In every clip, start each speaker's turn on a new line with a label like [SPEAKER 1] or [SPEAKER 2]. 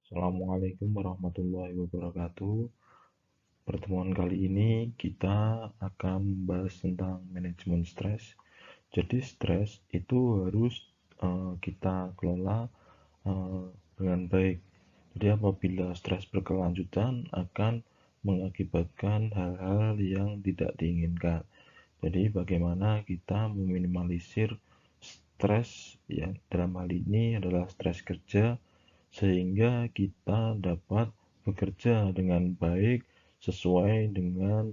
[SPEAKER 1] Assalamualaikum warahmatullahi wabarakatuh. Pertemuan kali ini kita akan membahas tentang manajemen stres. Jadi stres itu harus kita kelola dengan baik. Jadi apabila stres berkelanjutan akan mengakibatkan hal-hal yang tidak diinginkan. Jadi bagaimana kita meminimalisir stres yang dalam hal ini adalah stres kerja sehingga kita dapat bekerja dengan baik sesuai dengan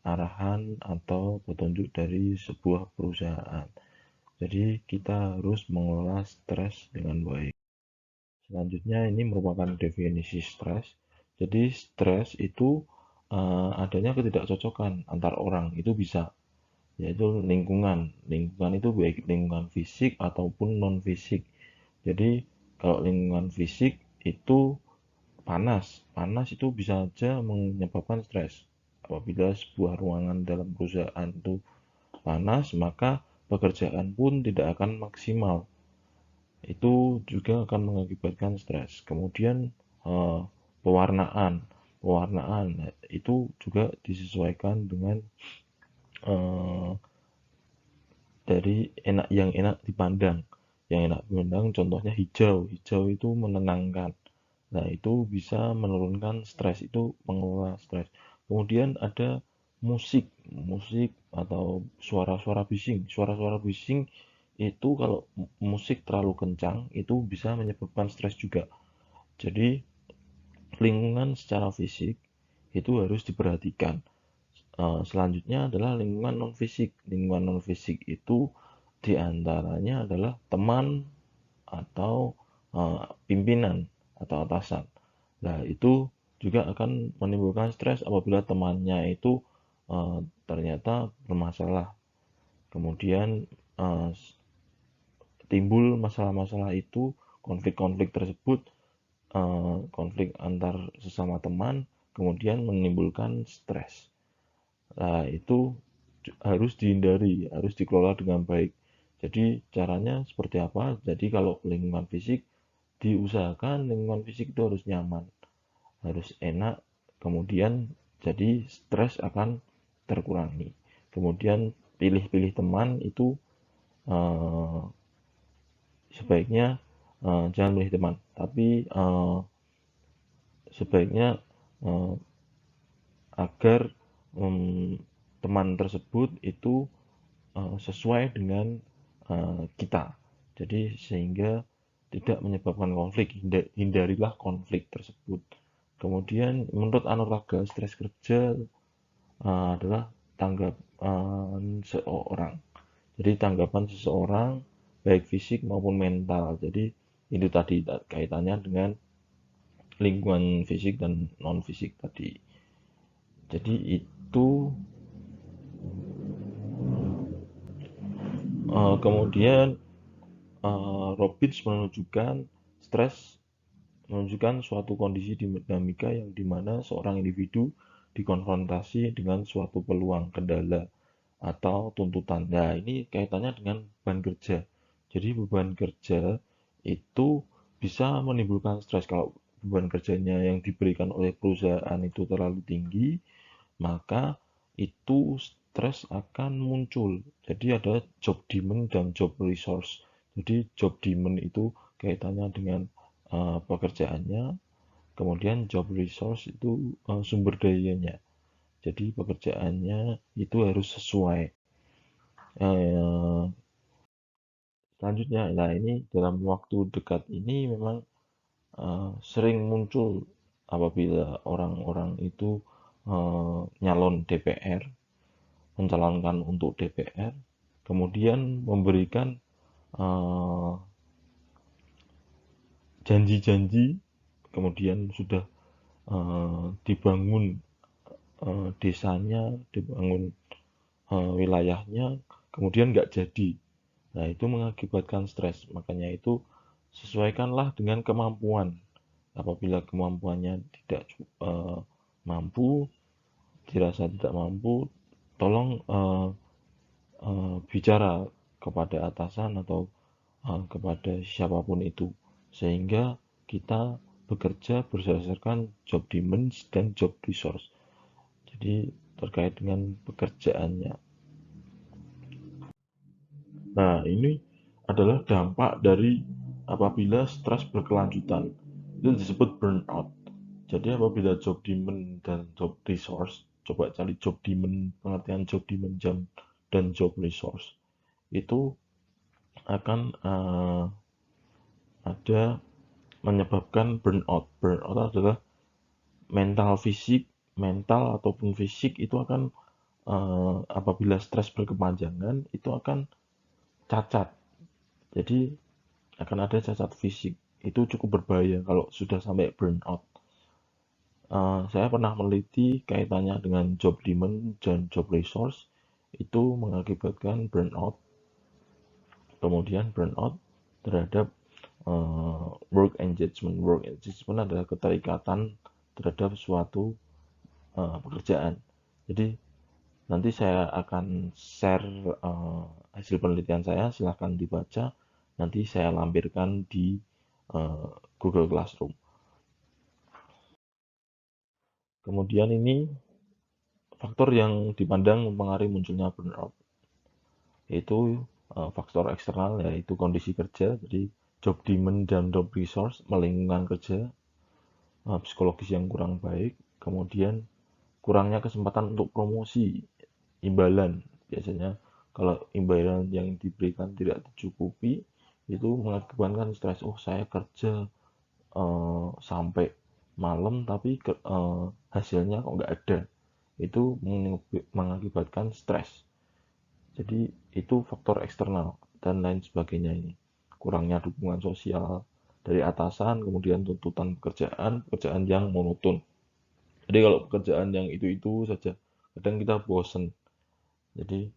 [SPEAKER 1] arahan atau petunjuk dari sebuah perusahaan. Jadi kita harus mengelola stres dengan baik. Selanjutnya ini merupakan definisi stres. Jadi stres itu adanya ketidakcocokan antar orang, itu bisa, yaitu lingkungan. Lingkungan itu baik lingkungan fisik ataupun non fisik. Jadi kalau lingkungan fisik itu panas. Panas itu bisa saja menyebabkan stres. Apabila sebuah ruangan dalam perusahaan itu panas, maka pekerjaan pun tidak akan maksimal. Itu juga akan mengakibatkan stres. Kemudian eh, pewarnaan. Pewarnaan itu juga disesuaikan dengan eh, dari yang enak dipandang. Yang enak dipandang contohnya hijau. Hijau itu menenangkan. Nah, itu bisa menurunkan stres, itu mengelola stres. Kemudian ada musik, musik atau suara-suara bising. Suara-suara bising itu kalau musik terlalu kencang, itu bisa menyebabkan stres juga. Jadi, lingkungan secara fisik itu harus diperhatikan. Selanjutnya adalah lingkungan non fisik. Lingkungan non fisik itu diantaranya adalah teman atau pimpinan atau atasan. Nah, itu juga akan menimbulkan stres apabila temannya itu ternyata bermasalah. Kemudian eh, timbul masalah-masalah itu, konflik-konflik tersebut, konflik antar sesama teman, kemudian menimbulkan stres. Nah, itu harus dihindari, harus dikelola dengan baik. Jadi caranya seperti apa? Jadi kalau lingkungan fisik, diusahakan lingkungan fisik itu harus nyaman, harus enak, kemudian jadi stres akan terkurangi. Kemudian pilih-pilih teman itu eh, sebaiknya jangan pilih teman, tapi sebaiknya eh, agar teman tersebut itu sesuai dengan kita. Jadi sehingga tidak menyebabkan konflik, hindarilah konflik tersebut. Kemudian menurut Anurraga, stres kerja adalah tanggapan seseorang. Jadi tanggapan seseorang baik fisik maupun mental. Jadi itu tadi kaitannya dengan lingkungan fisik dan non fisik tadi. Jadi itu kemudian Robbins menunjukkan stres menunjukkan suatu kondisi dinamika yang dimana seorang individu dikonfrontasi dengan suatu peluang, kendala, atau tuntutan. Nah, ini kaitannya dengan beban kerja. Jadi beban kerja itu bisa menimbulkan stres. Kalau beban kerjanya yang diberikan oleh perusahaan itu terlalu tinggi, maka itu stres akan muncul. Jadi ada job demand dan job resource. Jadi job demand itu kaitannya dengan pekerjaannya, kemudian job resource itu sumber dayanya. Jadi pekerjaannya itu harus sesuai. Eh, Selanjutnya, nah ini dalam waktu dekat ini memang sering muncul apabila orang-orang itu nyalon DPR, mencalonkan untuk DPR, kemudian memberikan eh, janji-janji, kemudian sudah dibangun desanya, dibangun wilayahnya, kemudian nggak jadi. Nah, itu mengakibatkan stres. Makanya itu sesuaikanlah dengan kemampuan. Apabila kemampuannya tidak mampu, dirasa tidak mampu, tolong bicara kepada atasan atau kepada siapapun itu, sehingga kita bekerja berdasarkan job demands dan job resource. Jadi terkait dengan pekerjaannya. Nah, ini adalah dampak dari apabila stres berkelanjutan. Itu disebut burnout. Jadi apabila job demand dan job resource, coba cari job demand, pengertian job demand jam dan job resource, itu akan ada menyebabkan burnout. Burnout adalah mental ataupun fisik itu akan apabila stres berkepanjangan itu akan cacat. Jadi akan ada cacat fisik. Itu cukup berbahaya kalau sudah sampai burnout. Saya pernah meneliti kaitannya dengan job demand dan job resource itu mengakibatkan burnout. Kemudian burnout terhadap work engagement. Work engagement adalah keterikatan terhadap suatu pekerjaan. Jadi nanti saya akan share hasil penelitian saya, silahkan dibaca. Nanti saya lampirkan di Google Classroom. Kemudian ini faktor yang dipandang mempengaruhi munculnya burnout, yaitu faktor eksternal, yaitu kondisi kerja, jadi job demand dan job resource, lingkungan kerja, psikologis yang kurang baik, kemudian kurangnya kesempatan untuk promosi, imbalan. Biasanya kalau imbalan yang diberikan tidak tercukupi, itu mengakibatkan stres. Oh, saya kerja sampai malam tapi hasilnya kok nggak ada. Itu mengakibatkan stres. Jadi itu faktor eksternal dan lain sebagainya ini. Kurangnya dukungan sosial dari atasan, kemudian tuntutan pekerjaan yang monoton. Jadi kalau pekerjaan yang itu saja, kadang kita bosen. Jadi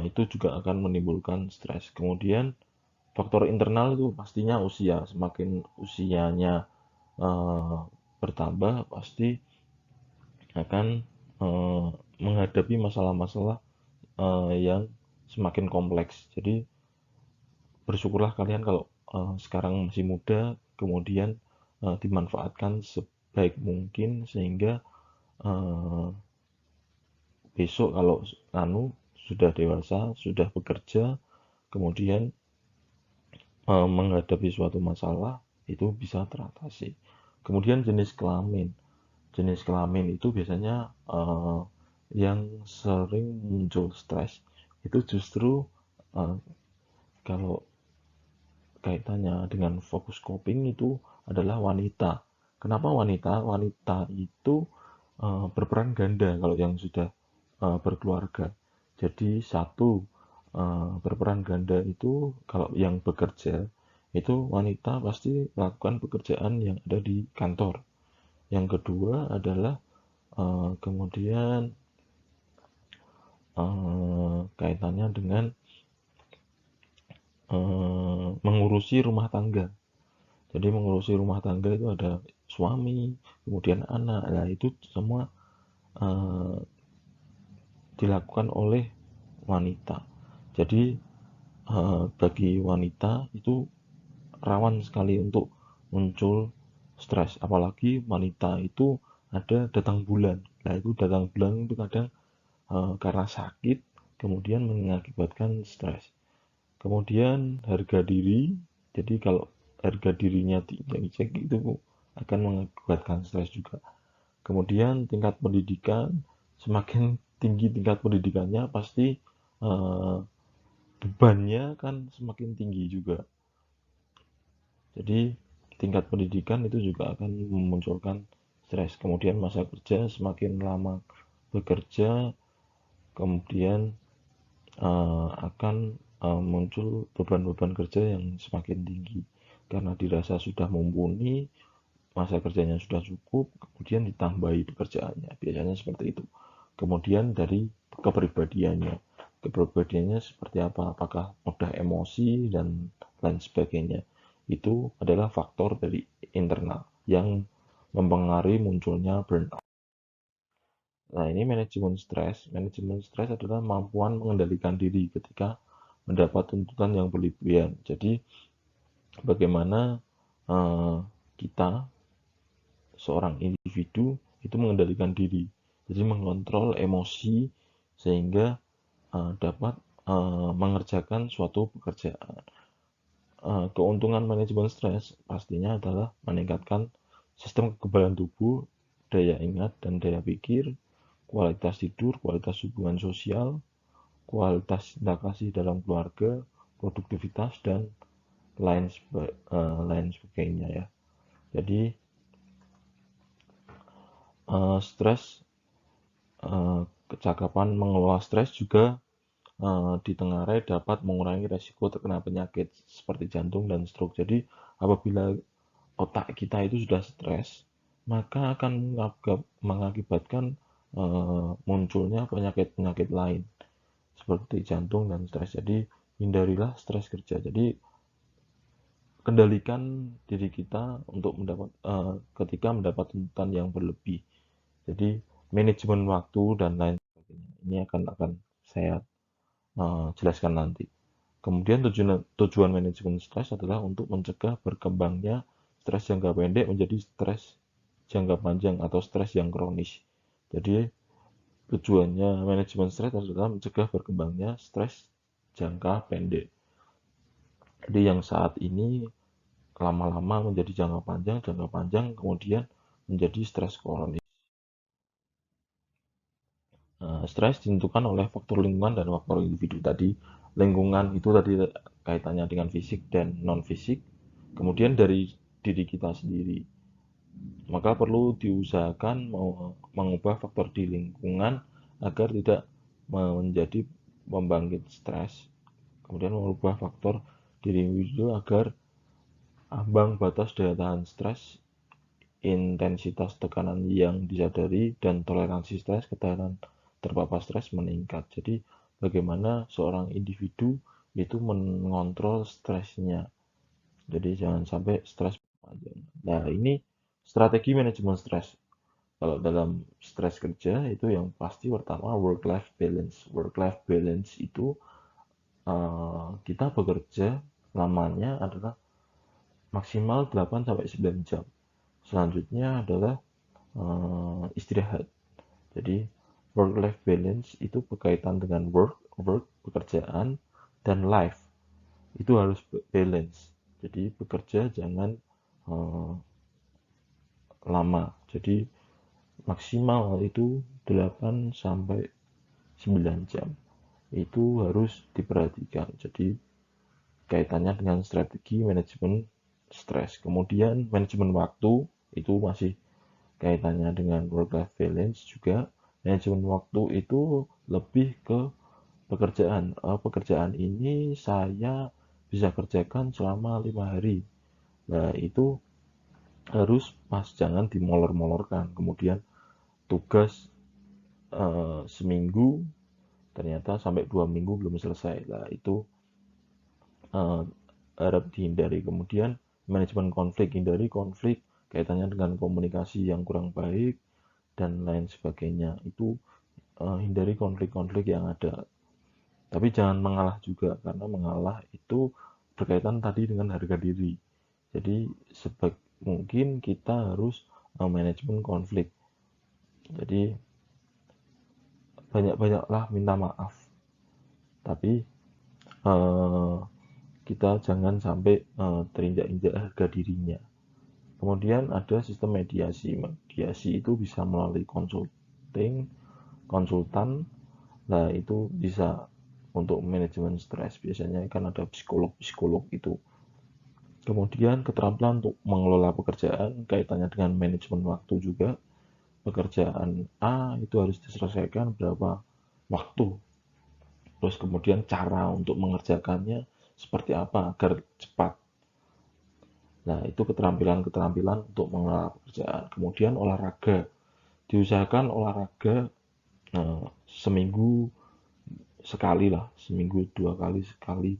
[SPEAKER 1] itu juga akan menimbulkan stres. Kemudian faktor internal itu pastinya usia. Semakin usianya bertambah, pasti akan menghadapi masalah-masalah yang semakin kompleks. Jadi bersyukurlah kalian kalau sekarang masih muda, kemudian dimanfaatkan sebaik mungkin sehingga besok kalau sudah dewasa, sudah bekerja, kemudian menghadapi suatu masalah itu bisa teratasi. Kemudian jenis kelamin. Jenis kelamin itu biasanya yang sering muncul stres itu justru kalau kaitannya dengan fokus coping itu adalah wanita. Kenapa wanita? Wanita itu berperan ganda kalau yang sudah berkeluarga. Jadi satu, berperan ganda itu kalau yang bekerja itu wanita pasti melakukan pekerjaan yang ada di kantor. Yang kedua adalah kemudian kaitannya dengan mengurusi rumah tangga. Jadi mengurusi rumah tangga itu ada suami, kemudian anak. Nah, itu semua dilakukan oleh wanita. Jadi bagi wanita itu rawan sekali untuk muncul stres. Apalagi wanita itu ada datang bulan. Nah, itu datang bulan itu kadang karena sakit, kemudian mengakibatkan stres. Kemudian harga diri, jadi kalau harga dirinya dicek itu akan mengakibatkan stres juga. Kemudian tingkat pendidikan, semakin tinggi tingkat pendidikannya pasti bebannya kan semakin tinggi juga. Jadi tingkat pendidikan itu juga akan memunculkan stres. Kemudian masa kerja, semakin lama bekerja, kemudian akan muncul beban-beban kerja yang semakin tinggi karena dirasa sudah mumpuni, masa kerjanya sudah cukup, kemudian ditambahi pekerjaannya. Biasanya seperti itu. Kemudian dari kepribadiannya seperti apa? Apakah mudah emosi dan lain sebagainya. Itu adalah faktor dari internal yang mempengaruhi munculnya burnout. Nah, ini manajemen stres. Manajemen stres adalah kemampuan mengendalikan diri ketika mendapat tuntutan yang berlebihan. Jadi, bagaimana kita seorang individu itu mengendalikan diri, jadi mengontrol emosi sehingga dapat mengerjakan suatu pekerjaan. Keuntungan manajemen stres pastinya adalah meningkatkan sistem kekebalan tubuh, daya ingat dan daya pikir, kualitas tidur, kualitas hubungan sosial, kualitas cinta kasih dalam keluarga, produktivitas dan lain sebagainya ya. Jadi stres, kecakapan mengelola stres juga ditengarai dapat mengurangi resiko terkena penyakit seperti jantung dan stroke. Jadi apabila otak kita itu sudah stres, maka akan mengakibatkan munculnya penyakit-penyakit lain seperti jantung dan stres. Jadi hindarilah stres kerja. Jadi kendalikan diri kita untuk ketika mendapat tuntutan yang berlebih. Jadi manajemen waktu dan lain sebagainya. Ini akan saya jelaskan nanti. Kemudian tujuan manajemen stres adalah untuk mencegah berkembangnya stres jangka pendek menjadi stres jangka panjang atau stres yang kronis. Jadi tujuannya manajemen stres adalah mencegah berkembangnya stres jangka pendek. Jadi yang saat ini lama-lama menjadi jangka panjang kemudian menjadi stres kronis. Stres ditentukan oleh faktor lingkungan dan faktor individu. Tadi lingkungan itu tadi kaitannya dengan fisik dan non fisik, kemudian dari diri kita sendiri. Maka perlu diusahakan mengubah faktor di lingkungan agar tidak menjadi pembangkit stres. Kemudian mengubah faktor diri individu agar ambang batas daya tahan stres, intensitas tekanan yang disadari, dan toleransi stres, ketahanan terpapar stres meningkat. Jadi bagaimana seorang individu itu mengontrol stresnya. Jadi jangan sampai stres panjang. Nah, ini strategi manajemen stres. Kalau dalam stres kerja itu yang pasti pertama work life balance. Work life balance itu kita bekerja lamanya adalah maksimal 8 sampai 9 jam. Selanjutnya adalah istirahat. Jadi work life balance itu berkaitan dengan work pekerjaan dan life itu harus balance. Jadi bekerja jangan lama. Jadi maksimal itu 8 sampai 9 jam. Itu harus diperhatikan. Jadi kaitannya dengan strategi manajemen stres. Kemudian manajemen waktu itu masih kaitannya dengan work life balance juga. Manajemen waktu itu lebih ke pekerjaan. Pekerjaan ini saya bisa kerjakan selama 5 hari. Nah, itu harus pas, jangan dimolor-molorkan. Kemudian tugas seminggu ternyata sampai 2 minggu belum selesai. Nah, itu harap dihindari. Kemudian manajemen konflik, hindari konflik kaitannya dengan komunikasi yang kurang baik dan lain sebagainya. Itu hindari konflik-konflik yang ada. Tapi jangan mengalah juga, karena mengalah itu berkaitan tadi dengan harga diri. Jadi mungkin kita harus manajemen konflik. Jadi banyak-banyaklah minta maaf. Tapi kita jangan sampai terinjak-injak harga dirinya. Kemudian ada sistem mediasi. Mediasi itu bisa melalui konsultan. Nah, itu bisa untuk manajemen stres. Biasanya kan ada psikolog itu. Kemudian keterampilan untuk mengelola pekerjaan kaitannya dengan manajemen waktu juga. Pekerjaan A itu harus diselesaikan berapa waktu. Terus kemudian cara untuk mengerjakannya seperti apa agar cepat. Nah, itu keterampilan-keterampilan untuk mengelola pekerjaan. Kemudian olahraga. Diusahakan olahraga seminggu sekali lah, seminggu 2 kali sekali.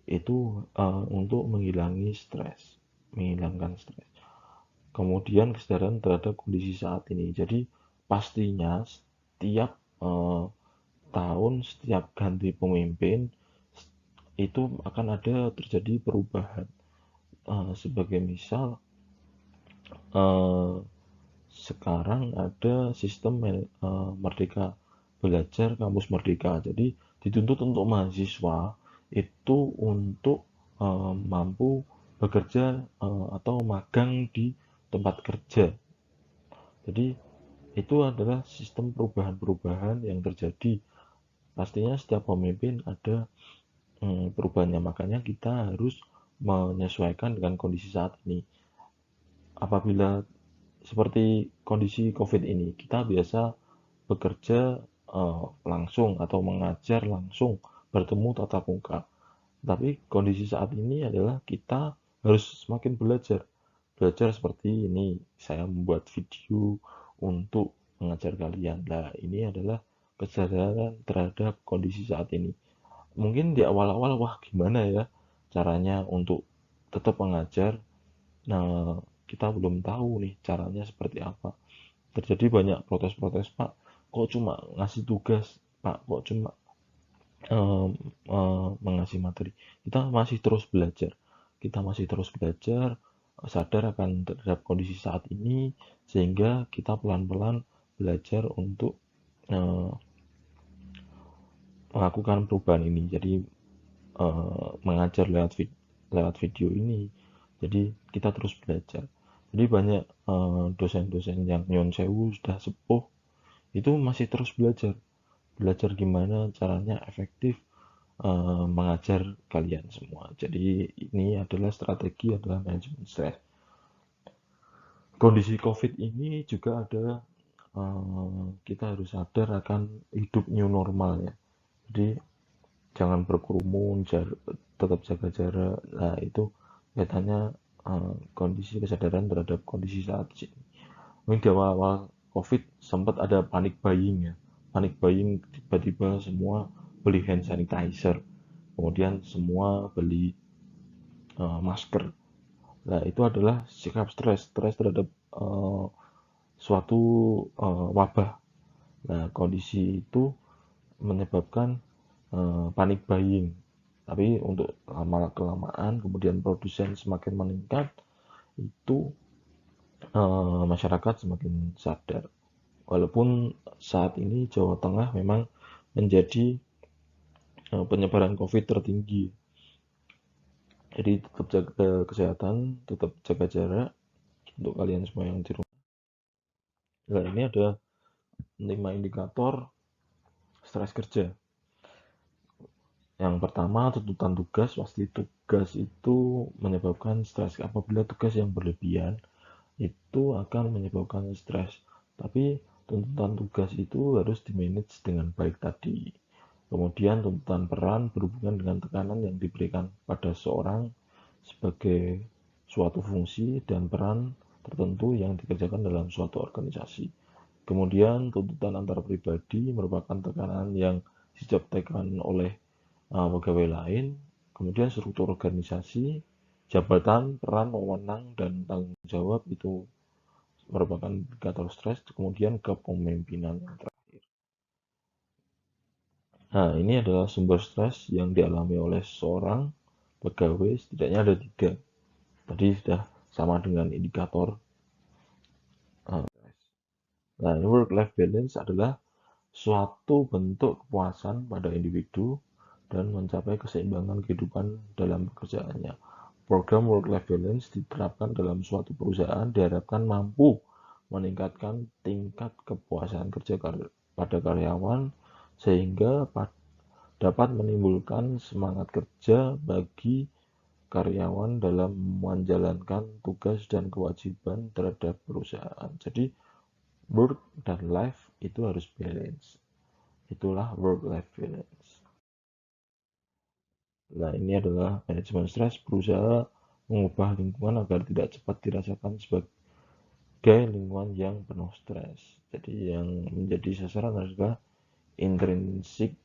[SPEAKER 1] Itu untuk menghilangkan stres. Kemudian kesadaran terhadap kondisi saat ini. Jadi pastinya setiap tahun, setiap ganti pemimpin itu akan ada terjadi perubahan. Sebagai misal eh, sekarang ada sistem Merdeka Belajar Kampus Merdeka. Jadi dituntut untuk mahasiswa itu untuk mampu bekerja atau magang di tempat kerja. Jadi itu adalah sistem perubahan-perubahan yang terjadi. Pastinya setiap pemimpin ada perubahannya, makanya kita harus menyesuaikan dengan kondisi saat ini. Apabila seperti kondisi COVID ini, kita biasa bekerja langsung atau mengajar langsung, bertemu tatap muka. Tapi kondisi saat ini adalah kita harus semakin belajar. Belajar seperti ini, saya membuat video untuk mengajar kalian. Nah, ini adalah kesadaran terhadap kondisi saat ini. Mungkin di awal-awal, wah gimana ya caranya untuk tetap mengajar. Nah, kita belum tahu nih caranya seperti apa. Terjadi banyak protes-protes, Pak, kok cuma ngasih tugas, Pak, kok cuma mengasih materi. Kita masih terus belajar. Kita masih terus belajar, sadar akan terhadap kondisi saat ini, sehingga kita pelan-pelan belajar untuk eh, melakukan perubahan ini. Jadi mengajar lewat video ini. Jadi kita terus belajar. Jadi banyak dosen-dosen yang nyon sewu sudah sepuh itu masih terus belajar. Belajar gimana caranya efektif mengajar kalian semua. Jadi ini adalah strategi adalah manajemen stres. Kondisi COVID ini juga ada kita harus sadar akan hidup new normal ya. Jadi jangan berkerumun, tetap jaga jarak. Nah, itu kaitannya kondisi kesadaran terhadap kondisi saat ini. Mungkin di awal-awal COVID sempat ada panic buying ya. Panic buying tiba-tiba semua beli hand sanitizer. Kemudian semua beli masker. Nah, itu adalah sikap stres terhadap uh, suatu wabah. Nah, kondisi itu menyebabkan panic buying. Tapi untuk lama-kelamaan, kemudian produsen semakin meningkat, itu masyarakat semakin sadar. Walaupun saat ini Jawa Tengah memang menjadi penyebaran COVID tertinggi. Jadi tetap jaga kesehatan, tetap jaga jarak untuk kalian semua yang di rumah. Nah, ini ada 5 indikator stres kerja. Yang pertama, tuntutan tugas. Pasti tugas itu menyebabkan stres. Apabila tugas yang berlebihan, itu akan menyebabkan stres. Tapi tuntutan tugas itu harus dimanage dengan baik tadi. Kemudian tuntutan peran berhubungan dengan tekanan yang diberikan pada seorang sebagai suatu fungsi dan peran tertentu yang dikerjakan dalam suatu organisasi. Kemudian tuntutan antar pribadi merupakan tekanan yang diciptakan oleh pegawai lain. Kemudian struktur organisasi, jabatan, peran, wewenang, dan tanggung jawab itu merupakan indikator stres. Kemudian kepemimpinan yang terakhir. Nah, ini adalah sumber stres yang dialami oleh seorang pegawai, setidaknya ada 3. Tadi sudah sama dengan indikator stres. Nah, work-life balance adalah suatu bentuk kepuasan pada individu dan mencapai keseimbangan kehidupan dalam pekerjaannya. Program work-life balance diterapkan dalam suatu perusahaan diharapkan mampu meningkatkan tingkat kepuasan kerja pada karyawan sehingga dapat menimbulkan semangat kerja bagi karyawan dalam menjalankan tugas dan kewajiban terhadap perusahaan. Jadi work dan life itu harus balance. Itulah work-life balance. Nah, ini adalah manajemen stres, berusaha mengubah lingkungan agar tidak cepat dirasakan sebagai lingkungan yang penuh stres. Jadi yang menjadi sasaran adalah intrinsik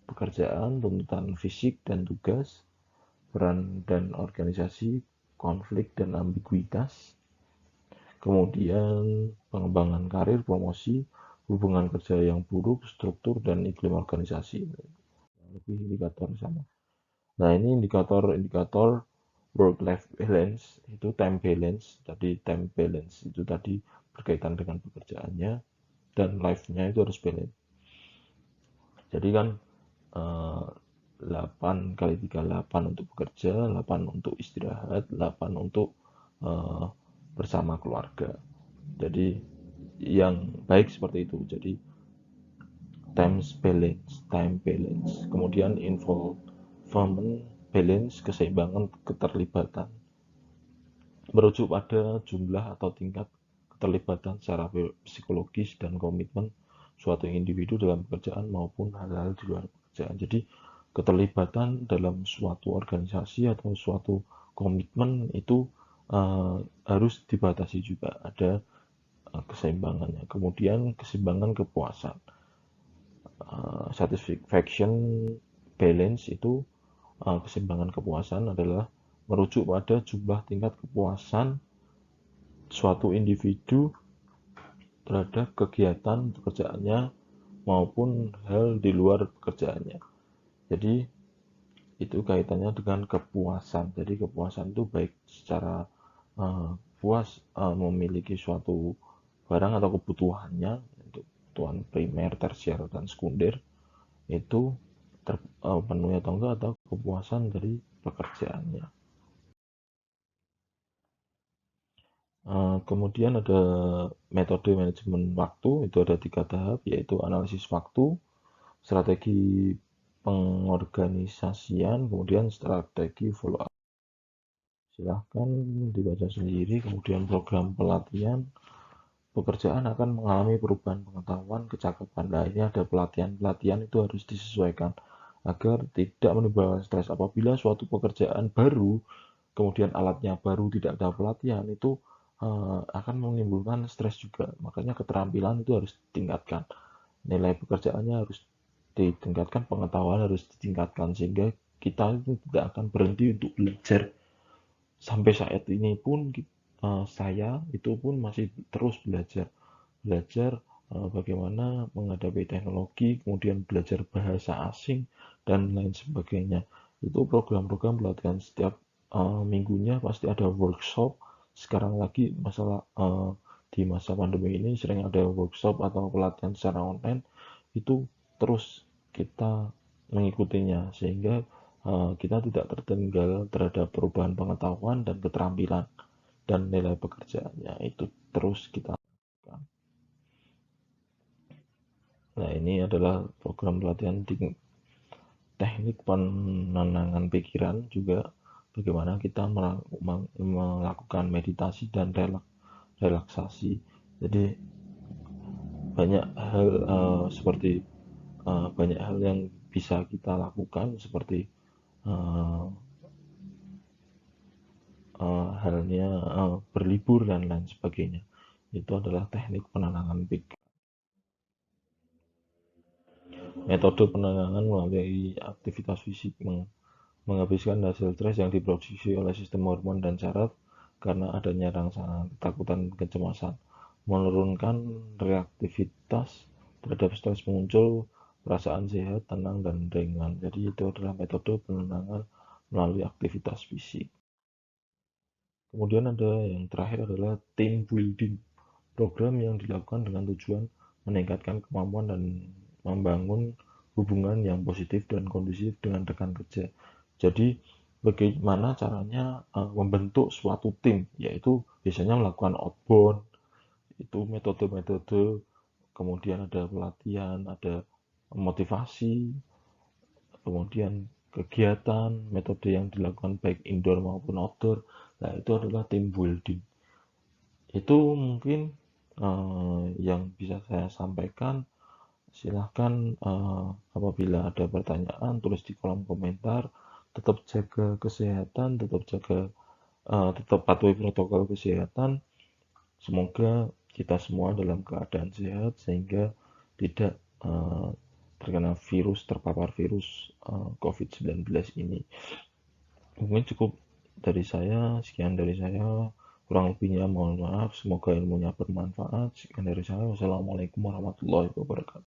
[SPEAKER 1] pekerjaan, tuntutan fisik dan tugas, peran dan organisasi, konflik dan ambiguitas, kemudian pengembangan karir, promosi, hubungan kerja yang buruk, struktur dan iklim organisasi. Lebih indikator sama. Nah, ini indikator-indikator work life balance itu time balance. Jadi time balance itu tadi berkaitan dengan pekerjaannya dan life-nya itu harus balance. Jadi kan 8 kali 3 8 untuk bekerja, 8 untuk istirahat, 8 untuk eh, bersama keluarga. Jadi yang baik seperti itu. Jadi time balance, kemudian involvement balance, keseimbangan, keterlibatan, merujuk pada jumlah atau tingkat keterlibatan secara psikologis dan komitmen suatu individu dalam pekerjaan maupun hal-hal di luar pekerjaan. Jadi keterlibatan dalam suatu organisasi atau suatu komitmen itu harus dibatasi juga, ada keseimbangannya. Kemudian keseimbangan kepuasan, satisfaction balance itu keseimbangan kepuasan adalah merujuk pada jumlah tingkat kepuasan suatu individu terhadap kegiatan pekerjaannya maupun hal di luar pekerjaannya. Jadi itu kaitannya dengan kepuasan. Jadi kepuasan itu baik secara puas memiliki suatu barang atau kebutuhannya, untuk kebutuhan primer, tersier, dan sekunder itu terpenuhi atau enggak, atau kepuasan dari pekerjaannya. Kemudian ada metode manajemen waktu, itu ada 3 tahap, yaitu analisis waktu, strategi pengorganisasian, kemudian strategi follow up. Silahkan dibaca sendiri. Kemudian program pelatihan, pekerjaan akan mengalami perubahan pengetahuan, kecakapan. Nah, ini ada pelatihan itu harus disesuaikan agar tidak menimbulkan stres. Apabila suatu pekerjaan baru, kemudian alatnya baru, tidak ada pelatihan, itu akan menimbulkan stres juga. Makanya keterampilan itu harus ditingkatkan, nilai pekerjaannya harus ditingkatkan, pengetahuan harus ditingkatkan, sehingga kita itu tidak akan berhenti untuk belajar. Sampai saat ini pun saya itu pun masih terus belajar bagaimana menghadapi teknologi, kemudian belajar bahasa asing dan lain sebagainya. Itu program-program pelatihan setiap minggunya pasti ada workshop. Sekarang lagi masalah di masa pandemi ini sering ada workshop atau pelatihan secara online, itu terus kita mengikutinya, sehingga kita tidak tertinggal terhadap perubahan pengetahuan dan keterampilan dan nilai pekerjaannya, itu terus kita lakukan. Nah, ini adalah program pelatihan teknik penenangan pikiran, juga bagaimana kita melakukan meditasi dan relaksasi. Jadi banyak hal banyak hal yang bisa kita lakukan, seperti uh, halnya berlibur dan lain sebagainya. Itu adalah teknik penenangan pikiran. Metode penenangan melalui aktivitas fisik menghabiskan hasil stres yang diproduksi oleh sistem hormon dan saraf karena adanya rangsangan ketakutan, kecemasan. Menurunkan reaktivitas terhadap stres, muncul perasaan sehat, tenang, dan ringan. Jadi itu adalah metode penenangan melalui aktivitas fisik. Kemudian ada yang terakhir adalah team building, program yang dilakukan dengan tujuan meningkatkan kemampuan dan membangun hubungan yang positif dan kondusif dengan rekan kerja. Jadi bagaimana caranya membentuk suatu tim, yaitu biasanya melakukan outbound, itu metode-metode, kemudian ada pelatihan, ada motivasi, kemudian kegiatan, metode yang dilakukan baik indoor maupun outdoor. Nah, itu adalah team building. Itu mungkin yang bisa saya sampaikan. Silahkan apabila ada pertanyaan, tulis di kolom komentar. Tetap jaga kesehatan, tetap patuhi protokol kesehatan. Semoga kita semua dalam keadaan sehat, sehingga tidak terkena terpapar virus COVID-19 ini. Mungkin cukup dari saya, sekian dari saya. Kurang lebihnya mohon maaf, semoga ilmunya bermanfaat. Sekian dari saya, wassalamualaikum warahmatullahi wabarakatuh.